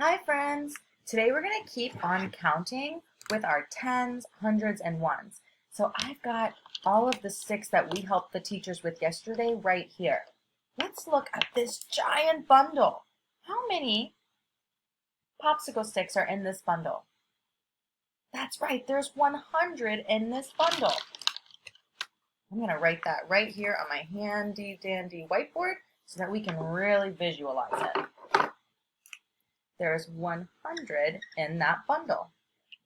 Hi friends! Today we're going to keep on counting with our tens, hundreds, and ones. So I've got all of the sticks that we helped the teachers with yesterday right here. Let's look at this giant bundle. How many popsicle sticks are in this bundle? That's right, there's 100 in this bundle. I'm going to write that right here on my handy dandy whiteboard so that we can really visualize it. There's 100 in that bundle.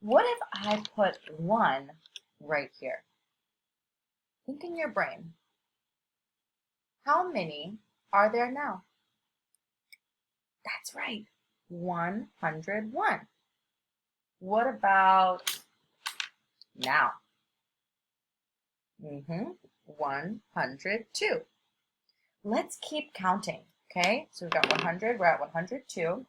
What if I put 1 right here? Think in your brain. How many are there now? That's right, 101. What about now? 102. Let's keep counting, okay? So we've got 100, we're at 102.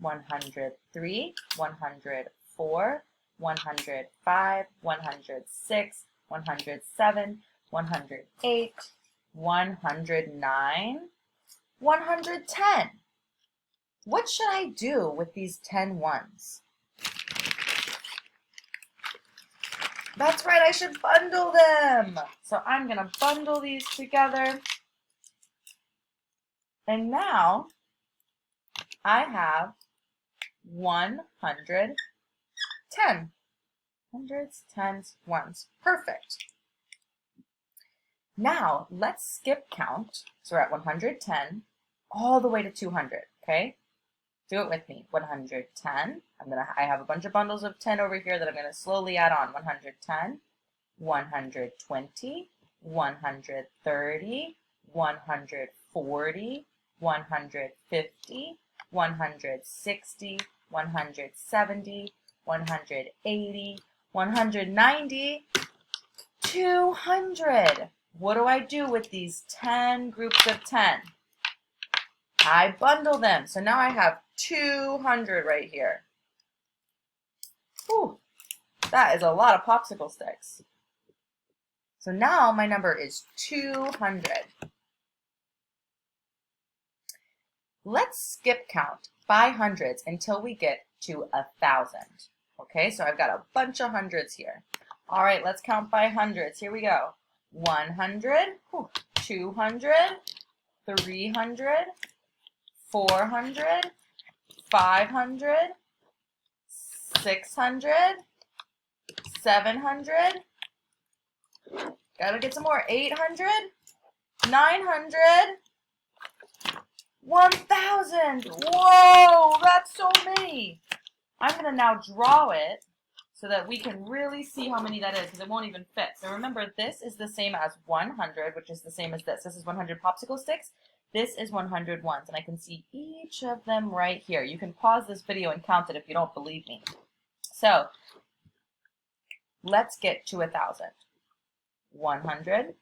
103, 104, 105, 106, 107, 108, 109, 110. What should I do with these 10 ones? That's right, I should bundle them. So I'm going to bundle these together. And now I have 110. Hundreds, tens, ones. Perfect. Now let's skip count. So we're at 110 all the way to 200, okay? Do it with me. 110. I have a bunch of bundles of 10 over here that I'm going to slowly add on. 110, 120, 130, 140, 150, 160, 170, 180, 190, 200. What do I do with these 10 groups of 10? I bundle them. So now I have 200 right here. Whew, that is a lot of popsicle sticks. So now my number is 200. Let's skip count by hundreds until we get to 1,000. Okay, so I've got a bunch of hundreds here. All right, let's count by hundreds. Here we go. 100, 200, 300, 400, 500, 600, 700, gotta get some more, 800, 900, 1,000. Whoa, that's so many. I'm going to now draw it so that we can really see how many that is because it won't even fit. So remember, this is the same as 100, which is the same as this. This is 100 popsicle sticks. This is 100 ones, and I can see each of them right here. You can pause this video and count it if you don't believe me. So let's get to 1,000. 100,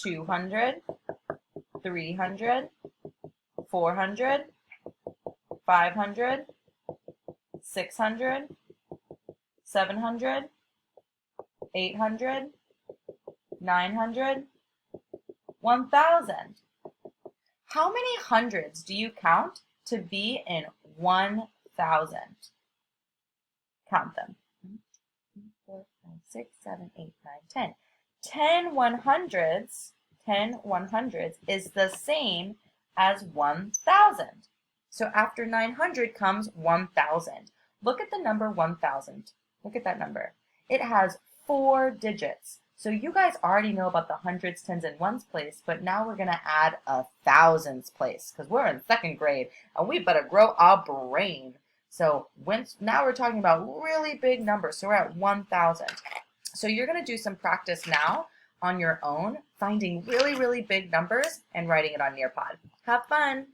200, 300, 400, 500, 600, 700, 800, 900, 1,000. How many hundreds do you count to be in 1,000? Count them. 1, 2, 3, 4, 5, 6, 7, 8, 9, 10. 10 100s is the same as 1,000. So after 900 comes 1,000. Look at the number 1,000. Look at that number. It has 4 digits. So you guys already know about the hundreds, tens, and ones place, but now we're going to add a thousands place because we're in 2nd grade and we better grow our brain. So now we're talking about really big numbers. So we're at 1,000. So you're going to do some practice now on your own, finding really, really big numbers and writing it on Nearpod. Have fun!